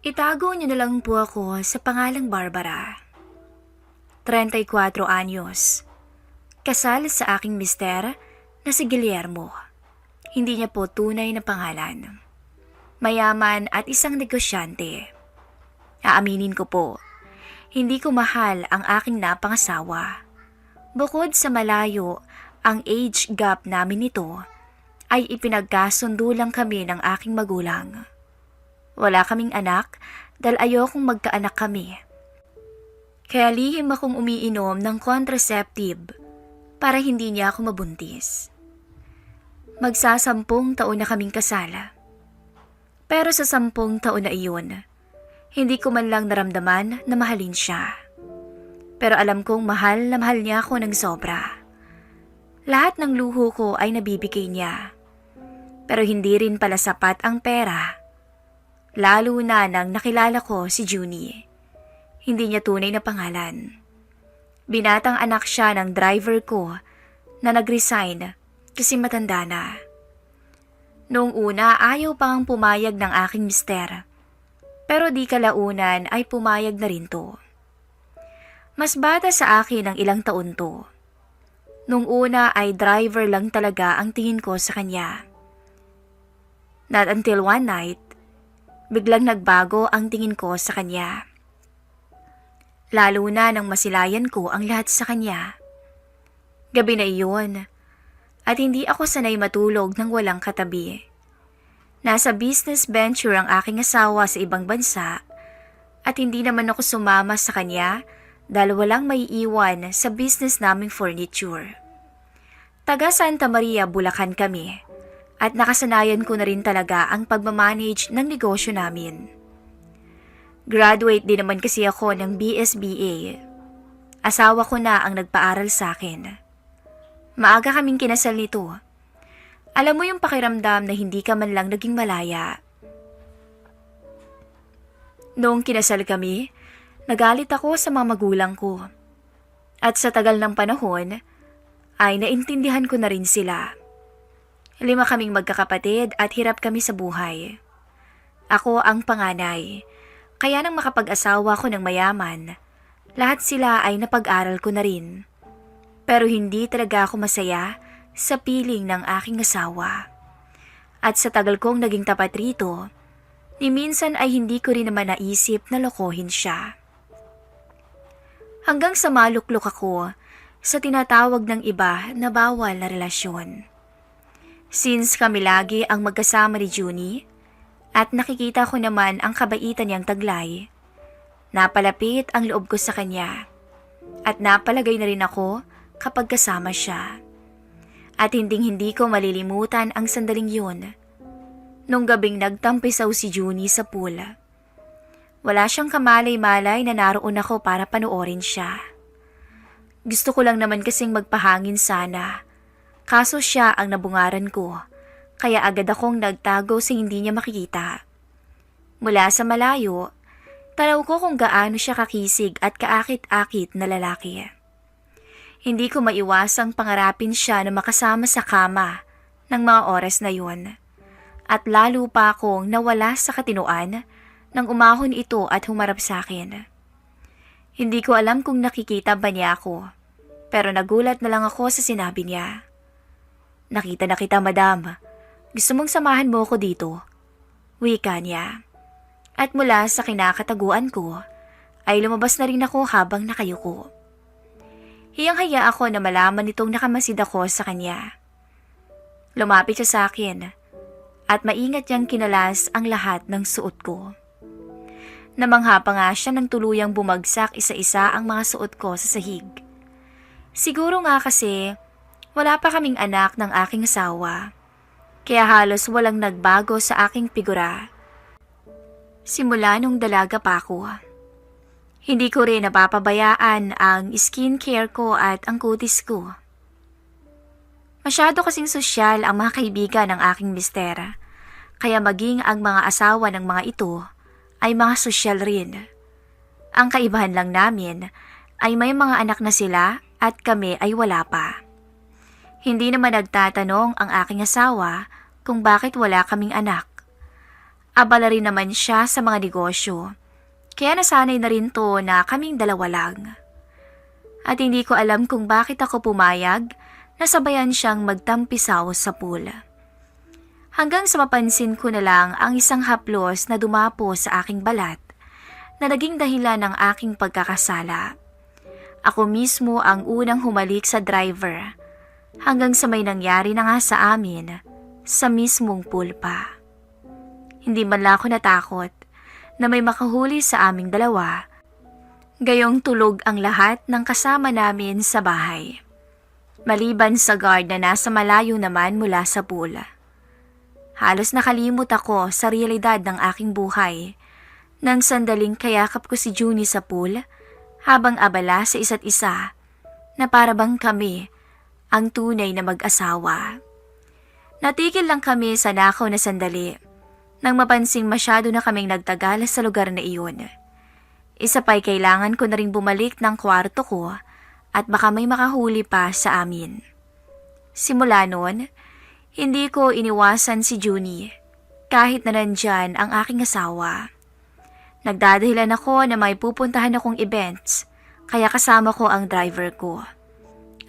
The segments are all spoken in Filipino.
Itago niyo na lang po ako sa pangalang Barbara. 34 anyos. Kasal sa aking mister na si Guillermo. Hindi niya po tunay na pangalan. Mayaman at isang negosyante. Aaminin ko po, hindi ko mahal ang aking napangasawa. Bukod sa malayo ang age gap namin nito, ay ipinagkasundo lang kami ng aking magulang. Wala kaming anak dahil ayokong magkaanak kami. Kaya lihim akong umiinom ng contraceptive para hindi niya ako mabuntis. Magsasampung taon na kaming kasala. Pero sa 10 taon na iyon, hindi ko man lang naramdaman na mahalin siya. Pero alam kong mahal na mahal niya ako ng sobra. Lahat ng luho ko ay nabibigay niya. Pero hindi rin pala sapat ang pera. Lalo na nang nakilala ko si Junie. Hindi niya tunay na pangalan. Binatang anak siya ng driver ko na nag-resign kasi matanda na. Noong una ayaw pang pumayag ng aking mister. Pero di kalaunan ay pumayag na rin to. Mas bata sa akin ng ilang taon to. Noong una ay driver lang talaga ang tingin ko sa kanya. Not until one night, biglang nagbago ang tingin ko sa kanya. Lalo na nang masilayan ko ang lahat sa kanya. Gabi na iyon, at hindi ako sanay matulog nang walang katabi. Nasa business venture ang aking asawa sa ibang bansa at hindi naman ako sumama sa kanya dahil walang maiiwan sa business naming furniture. Taga Santa Maria, Bulacan kami at nakasanayan ko na rin talaga ang pagmamanage ng negosyo namin. Graduate din naman kasi ako ng BSBA. Asawa ko na ang nagpaaral sa akin. Maaga kaming kinasal nito. Alam mo yung pakiramdam na hindi ka man lang naging malaya. Noong kinasal kami, nagalit ako sa mga magulang ko. At sa tagal ng panahon, ay naintindihan ko na rin sila. 5 kaming magkakapatid at hirap kami sa buhay. Ako ang panganay, kaya nang makapag-asawa ko ng mayaman, lahat sila ay napag-aral ko na rin. Pero hindi talaga ako masaya sa piling ng aking asawa. At sa tagal kong naging tapat rito, ni minsan ay hindi ko rin naman naisip na lokohin siya. Hanggang sa maluklok ako sa tinatawag ng iba na bawal na relasyon. Since kami lagi ang magkasama ni Junie at nakikita ko naman ang kabaitan niyang taglay, napalapit ang loob ko sa kanya at napalagay na rin ako kapag kasama siya. At hindi ko malilimutan ang sandaling yun. Nung gabing nagtampisaw si Junie sa pool. Wala siyang kamalay-malay na naroon ako para panoorin siya. Gusto ko lang naman kasing magpahangin sana. Kaso siya ang nabungaran ko, kaya agad akong nagtago sa hindi niya makikita. Mula sa malayo, tanaw ko kung gaano siya kakisig at kaakit-akit na lalaki. Hindi ko maiwasang pangarapin siya na makasama sa kama ng mga oras na yun. At lalo pa akong nawala sa katinuan nang umahon ito at humarap sa akin. Hindi ko alam kung nakikita ba niya ako, pero nagulat na lang ako sa sinabi niya. "Nakita na kita, madam. Gusto mong samahan mo ako dito?" Wika niya. At mula sa kinakataguan ko, ay lumabas na rin ako habang nakayuko. Hiyang-hiya ako na malaman nitong nakamasid ako sa kanya. Lumapit siya sa akin at maingat niyang kinalas ang lahat ng suot ko. Namangha pa nga siya nang tuluyang bumagsak isa-isa ang mga suot ko sa sahig. Siguro nga kasi wala pa kaming anak ng aking asawa, kaya halos walang nagbago sa aking figura. Simula nung dalaga pa ako. Hindi ko rin napapabayaan ang skincare ko at ang kutis ko. Masyado kasing sosyal ang mga kaibigan ng aking mister, kaya maging ang mga asawa ng mga ito ay mga sosyal rin. Ang kaibahan lang namin ay may mga anak na sila at kami ay wala pa. Hindi naman nagtatanong ang aking asawa kung bakit wala kaming anak. Abala rin naman siya sa mga negosyo, kaya nasanay na rin to na kaming dalawa lang. At hindi ko alam kung bakit ako pumayag na sabayan siyang magtampisaw sa pool. Hanggang sa mapansin ko na lang ang isang haplos na dumapo sa aking balat na naging dahilan ng aking pagkakasala. Ako mismo ang unang humalik sa driver hanggang sa may nangyari na nga sa amin sa mismong pool pa. Hindi man lang ako natakot na may makahuli sa aming dalawa, gayong tulog ang lahat ng kasama namin sa bahay. Maliban sa guard na nasa malayo naman mula sa pool. Halos nakalimot ako sa realidad ng aking buhay nang sandaling kayakap ko si Junie sa pool habang abala sa isa't isa na para bang kami ang tunay na mag-asawa. Natigil lang kami sa nakaw na sandali nang mapansing masyado na kaming nagtagal sa lugar na iyon. Isa pa'y kailangan ko na rin bumalik ng kwarto ko at baka may makahuli pa sa amin. Simula noon, hindi ko iniwasan si Junie kahit na nandyan ang aking asawa. Nagdadahilan ako na may pupuntahan akong events kaya kasama ko ang driver ko.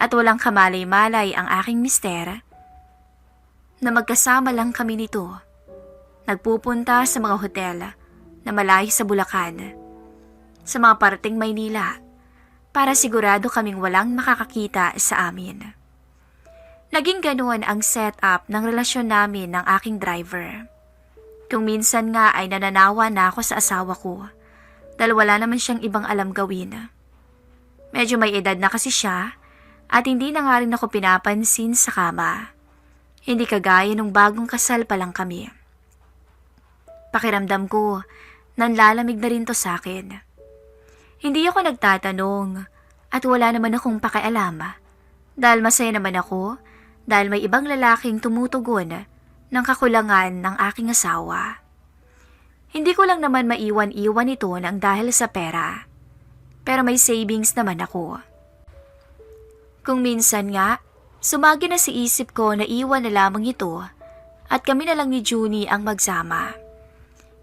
At walang kamalay-malay ang aking mister na magkasama lang kami nito. Nagpupunta sa mga hotel na malayo sa Bulacan, sa mga parting Maynila para sigurado kaming walang makakakita sa amin. Naging ganoon ang setup ng relasyon namin ng aking driver. Kung minsan nga ay nananawa na ako sa asawa ko dahil wala naman siyang ibang alam gawin. Medyo may edad na kasi siya at hindi na nga rin ako pinapansin sa kama. Hindi kagaya nung bagong kasal pa lang kami. Pakiramdam ko, nanlalamig na rin to sa akin. Hindi ako nagtatanong at wala naman akong pakialam dahil masaya naman ako dahil may ibang lalaking tumutugon ng kakulangan ng aking asawa. Hindi ko lang naman maiwan-iwan ito ng dahil sa pera. Pero may savings naman ako. Kung minsan nga, sumagi na sa isip ko na iwan na lamang ito at kami na lang ni Junie ang magsama.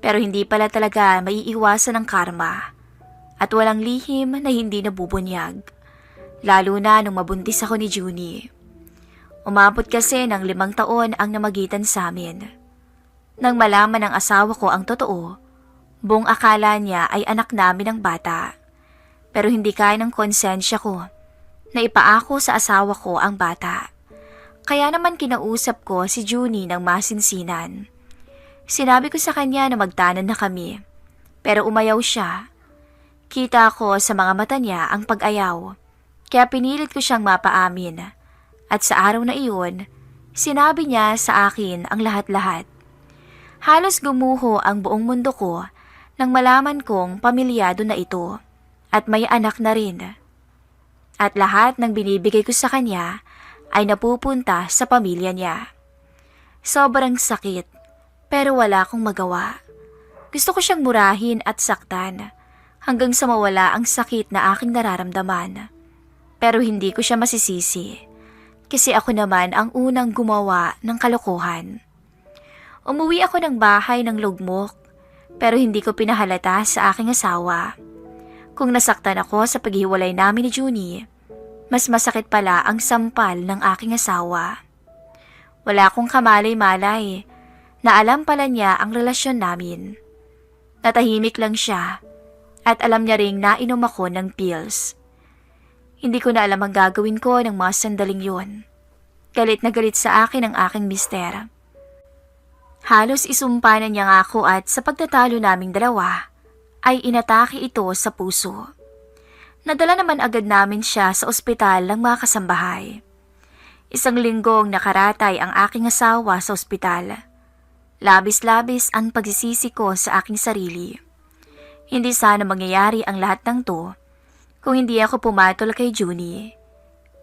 Pero hindi pala talaga maiiwasan ng karma at walang lihim na hindi nabubunyag. Lalo na nung mabuntis ako ni Junie. Umabot kasi ng 5 taon ang namagitan sa amin. Nang malaman ng asawa ko ang totoo, buong akala niya ay anak namin ang bata. Pero hindi kaya ng konsensya ko na ipaako sa asawa ko ang bata. Kaya naman kinausap ko si Junie ng masinsinan. Sinabi ko sa kanya na magtanan na kami, pero umayaw siya. Kita ko sa mga mata niya ang pag-ayaw, kaya pinilit ko siyang mapaamin. At sa araw na iyon, sinabi niya sa akin ang lahat-lahat. Halos gumuho ang buong mundo ko nang malaman kong pamilyado na ito at may anak na rin. At lahat ng binibigay ko sa kanya ay napupunta sa pamilya niya. Sobrang sakit, pero wala akong magawa. Gusto ko siyang murahin at saktan hanggang sa mawala ang sakit na aking nararamdaman. Pero hindi ko siya masisisi. Kasi ako naman ang unang gumawa ng kalokohan. Umuwi ako ng bahay ng lugmok, pero hindi ko pinahalata sa aking asawa. Kung nasaktan ako sa paghiwalay namin ni Junie, mas masakit pala ang sampal ng aking asawa. Wala akong kamalay-malay na alam pala niya ang relasyon namin. Natahimik lang siya at alam niya ring nainom ako ng pills. Hindi ko na alam ang gagawin ko ng mga sandaling yun. Galit na galit sa akin ang aking mister. Halos isumpa na niya nga ako at sa pagtatalo naming dalawa, ay inatake ito sa puso. Nadala naman agad namin siya sa ospital ng mga kasambahay. 1 linggong nakaratay ang aking asawa sa ospital. Labis-labis ang pagsisisi ko sa aking sarili. Hindi sana mangyayari ang lahat ng to kung hindi ako pumatol kay Junie.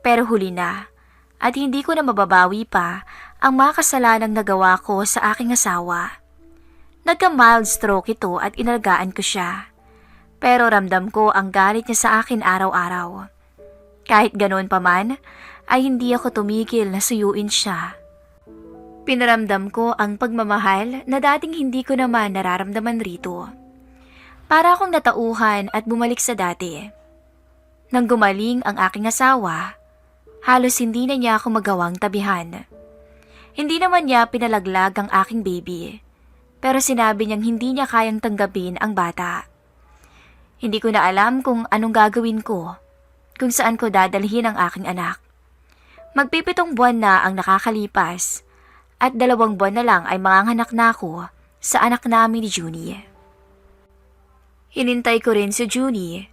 Pero huli na at hindi ko na mababawi pa ang mga kasalanang nagawa ko sa aking asawa. Nagka-mild stroke ito at inalagaan ko siya. Pero ramdam ko ang galit niya sa akin araw-araw. Kahit ganoon pa man, ay hindi ako tumigil na suyuin siya. Pinaramdam ko ang pagmamahal na dating hindi ko naman nararamdaman rito. Para akong natauhan at bumalik sa dati. Nang gumaling ang aking asawa, halos hindi na niya ako magawang tabihan. Hindi naman niya pinalaglag ang aking baby, pero sinabi niyang hindi niya kayang tanggapin ang bata. Hindi ko na alam kung anong gagawin ko, kung saan ko dadalhin ang aking anak. Magpipitong buwan na ang nakakalipas at 2 buwan na lang ay manganganak na ako sa anak namin ni Junie. Hinintay ko rin si Junie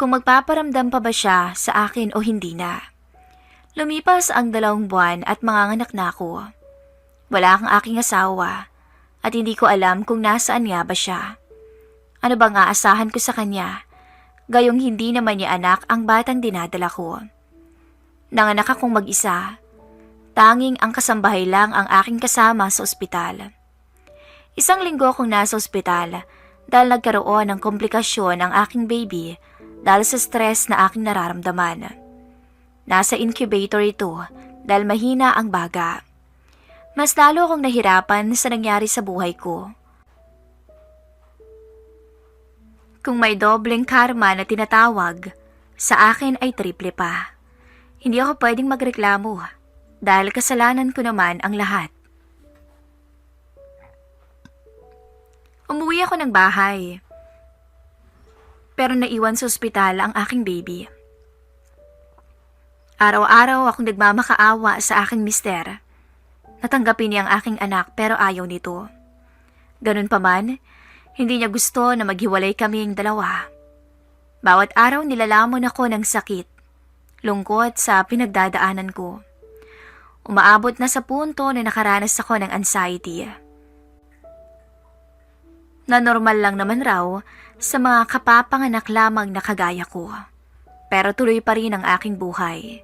kung magpaparamdam pa ba siya sa akin o hindi na. Lumipas ang 2 buwan at manganganak na ako. Wala kang aking asawa at hindi ko alam kung nasaan nga ba siya. Ano bang aasahan ko sa kanya? Gayong hindi naman niya anak ang batang dinadala ko. Nanganak akong mag-isa. Tanging ang kasambahay lang ang aking kasama sa ospital. 1 linggo akong nasa ospital dahil nagkaroon ng komplikasyon ang aking baby dahil sa stress na aking nararamdaman. Nasa incubator ito dahil mahina ang baga. Mas lalo akong nahirapan sa nangyari sa buhay ko. Kung may dobleng karma na tinatawag, sa akin ay triple pa. Hindi ako pwedeng magreklamo dahil kasalanan ko naman ang lahat. Umuwi ako ng bahay, pero naiwan sa ospital ang aking baby. Araw-araw akong nagmamakaawa sa aking mister. Natanggapin niya ang aking anak pero ayaw nito. Ganun pa man, hindi niya gusto na maghiwalay kaming dalawa. Bawat araw nilalamon ako ng sakit, lungkot sa pinagdadaanan ko. Umaabot na sa punto na nakaranas ako ng anxiety. Na normal lang naman raw sa mga kapapanganak lamang na kagaya ko. Pero tuloy pa rin ang aking buhay.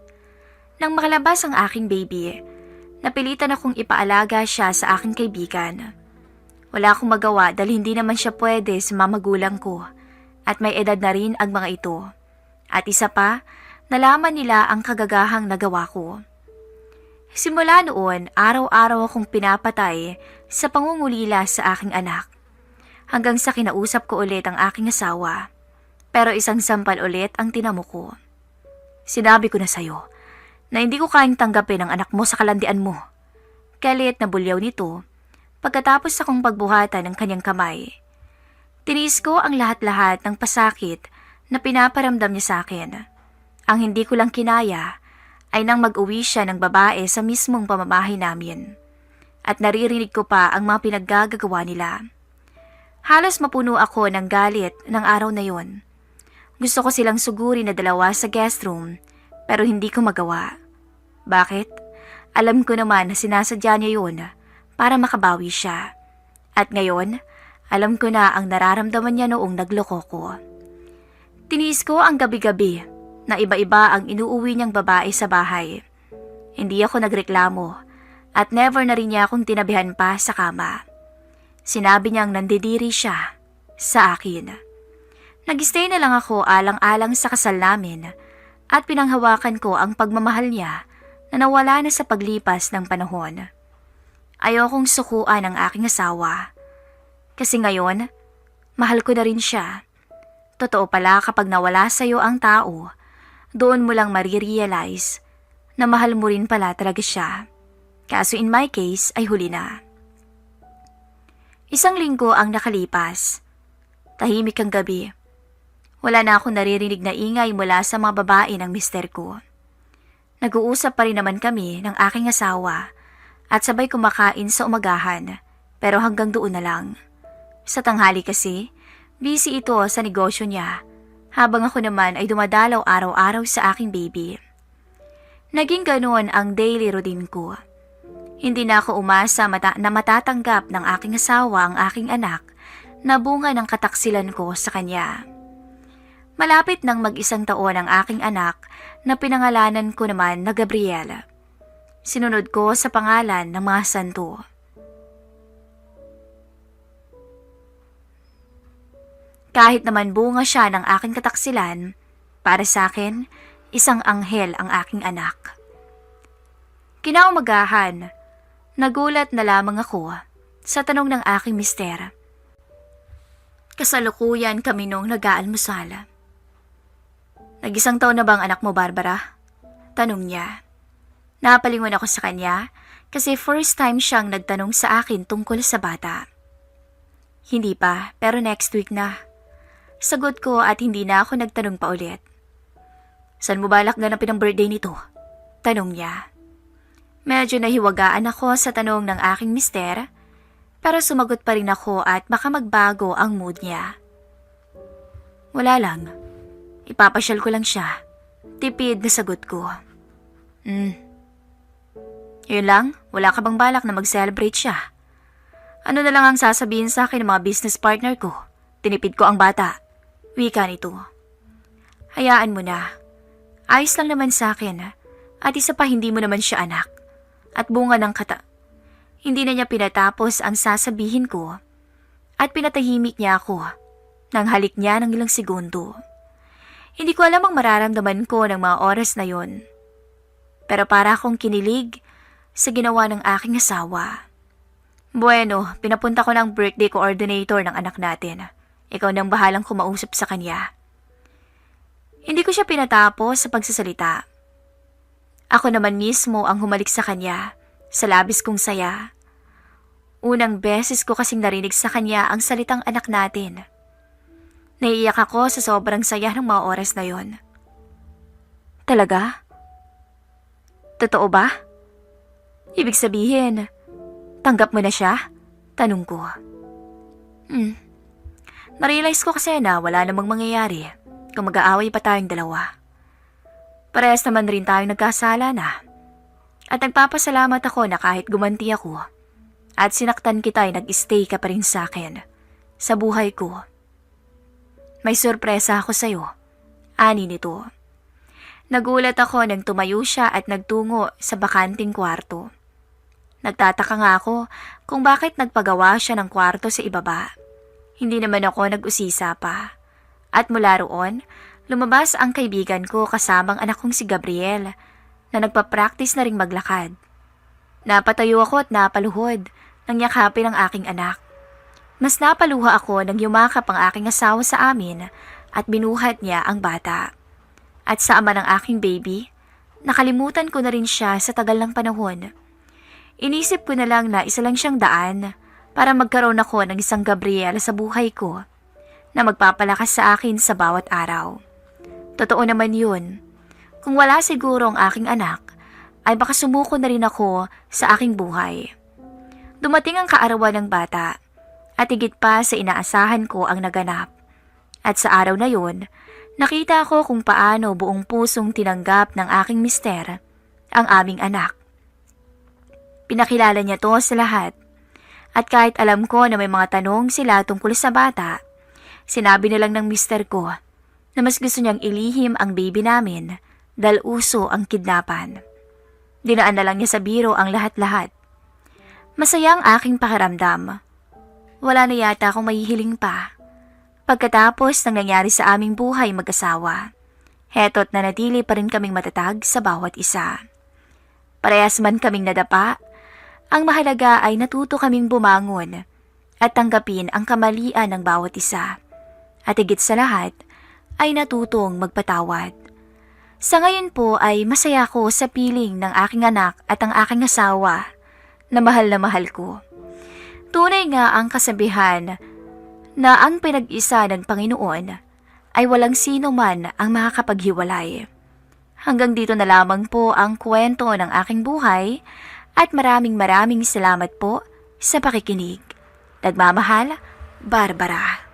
Nang makalabas ang aking baby, napilitan akong ipaalaga siya sa aking kaibigan. Wala akong magawa dahil hindi naman siya pwede sa mga magulang ko at may edad na rin ang mga ito. At isa pa, nalaman nila ang kagagahang nagawa ko. Simula noon, araw-araw akong pinapatay sa pangungulila sa aking anak. Hanggang sa kinausap ko ulit ang aking asawa. Pero isang sampal ulit ang tinamo ko. Sinabi ko na sa'yo na hindi ko kayang tanggapin ang anak mo sa kalandian mo. Kalit na bulyaw nito pagkatapos akong pagbuhatan ng kanyang kamay. Tiniis ko ang lahat-lahat ng pasakit na pinaparamdam niya sa akin. Ang hindi ko lang kinaya ay nang mag-uwi siya ng babae sa mismong pamamahay namin. At naririnig ko pa ang mga pinaggagawa nila. Halos mapuno ako ng galit ng araw na yon. Gusto ko silang suguri na 2 sa guest room, pero hindi ko magawa. Bakit? Alam ko naman na sinasadya niya yun para makabawi siya. At ngayon, alam ko na ang nararamdaman niya noong nagloko ko. Tiniis ko ang gabi-gabi na iba-iba ang inuuwi niyang babae sa bahay. Hindi ako nagreklamo at never na rin niya akong tinabihan pa sa kama. Sinabi niyang nandidiri siya sa akin. Nag-stay na lang ako alang-alang sa kasal namin at pinanghawakan ko ang pagmamahal niya na nawala na sa paglipas ng panahon. Ayokong sukuan ang aking asawa. Kasi ngayon, mahal ko na rin siya. Totoo pala kapag nawala sa'yo ang tao, doon mo lang marirealize na mahal mo rin pala talaga siya. Kaso in my case ay huli na. 1 linggo ang nakalipas. Tahimik ang gabi. Wala na akong naririnig na ingay mula sa mga babae ng mister ko. Nag-uusap pa rin naman kami ng aking asawa at sabay kumakain sa umagahan, pero hanggang doon na lang. Sa tanghali kasi, busy ito sa negosyo niya, habang ako naman ay dumadalaw araw-araw sa aking baby. Naging ganoon ang daily routine ko. Hindi na ako umasa na matatanggap ng aking asawa ang aking anak na bunga ng kataksilan ko sa kanya. Malapit nang mag-1 taon ang aking anak na pinangalanan ko naman na Gabriela. Sinunod ko sa pangalan ng mga santo. Kahit naman bunga siya ng aking kataksilan, para sa akin, isang anghel ang aking anak. Kinaumagahan, Nagulat na lamang ako sa tanong ng aking mister. Kasalukuyan kami nung nag-aalmusal. Nag-isang taon na ba ang anak mo, Barbara? Tanong niya. Napalingon ako sa kanya kasi first time siyang nagtanong sa akin tungkol sa bata. Hindi pa, pero next week na. Sagot ko at hindi na ako nagtanong pa ulit. Saan mo balak ganapin ang birthday nito? Tanong niya. Medyo nahiwagaan ako sa tanong ng aking mister, pero sumagot pa rin ako at baka magbago ang mood niya. Wala lang. Ipapasyal ko lang siya. Tipid na sagot ko. Yun lang? Wala ka bang balak na mag-celebrate siya? Ano na lang ang sasabihin sa akin ng mga business partner ko? Tinipid ko ang bata. Wika nito. Hayaan mo na. Ayos lang naman sa akin. At isa pa hindi mo naman siya anak. At bunga ng Hindi na niya pinatapos ang sasabihin ko. At pinatahimik niya ako. Nang halik niya ng ilang segundo. Hindi ko alam ang mararamdaman ko ng mga oras na yon. Pero para akong kinilig sa ginawa ng aking asawa. Bueno, pinapunta ko ng birthday coordinator ng anak natin. Ikaw nang bahalang kumausap sa kanya. Hindi ko siya pinatapos sa pagsasalita. Ako naman mismo ang humalik sa kanya, sa labis kong saya. Unang beses ko kasing narinig sa kanya ang salitang anak natin. Naiiyak ako sa sobrang saya ng mga oras na yon. Talaga? Totoo ba? Ibig sabihin, tanggap mo na siya? Tanong ko. Narealize ko kasi na wala namang mangyayari kung mag-aaway pa tayong dalawa. Parehas naman rin tayong nagkasala na. At nagpapasalamat ako na kahit gumanti ako at sinaktan kita ay nag-stay ka pa rin sa akin, sa buhay ko. May sorpresa ako sa'yo, ani nito. Nagulat ako nang tumayo siya at nagtungo sa bakanting kwarto. Nagtataka nga ako kung bakit nagpagawa siya ng kwarto sa ibaba. Hindi naman ako nag-usisa pa. At mula roon, lumabas ang kaibigan ko kasamang anak kong si Gabriel na nagpa-practice na ring maglakad. Napatayo ako at napaluhod nang yakapin ang aking anak. Mas napaluha ako nang yumakap ang aking asawa sa amin at binuhat niya ang bata. At sa ama ng aking baby, nakalimutan ko na rin siya sa tagal ng panahon. Inisip ko na lang na isa lang siyang daan para magkaroon ako ng isang Gabriel sa buhay ko na magpapalakas sa akin sa bawat araw. Totoo naman yun. Kung wala siguro ang aking anak, ay baka sumuko na rin ako sa aking buhay. Dumating ang kaarawan ng bata at higit pa sa inaasahan ko ang naganap. At sa araw na yun, nakita ko kung paano buong pusong tinanggap ng aking mister ang aming anak. Pinakilala niya to sa lahat. At kahit alam ko na may mga tanong sila tungkol sa bata, sinabi na lang ng mister ko na mas gusto niyang ilihim ang baby namin dahil uso ang kidnapan. Dinaan na lang niya sa biro ang lahat-lahat. Masaya ang aking pakiramdam. Wala na yata akong mahihiling pa. Pagkatapos ng nangyari sa aming buhay mag-asawa, heto't nanatili pa rin kaming matatag sa bawat isa. Parehas man kaming nadapa, ang mahalaga ay natuto kaming bumangon at tanggapin ang kamalian ng bawat isa. At higit sa lahat, ay natutong magpatawad. Sa ngayon po ay masaya ko sa piling ng aking anak at ang aking asawa na mahal ko. Tunay nga ang kasabihan na ang pinag-isa ng Panginoon ay walang sino man ang makakapaghiwalay. Hanggang dito na lamang po ang kwento ng aking buhay at maraming salamat po sa pakikinig. Nagmamahal, Barbara.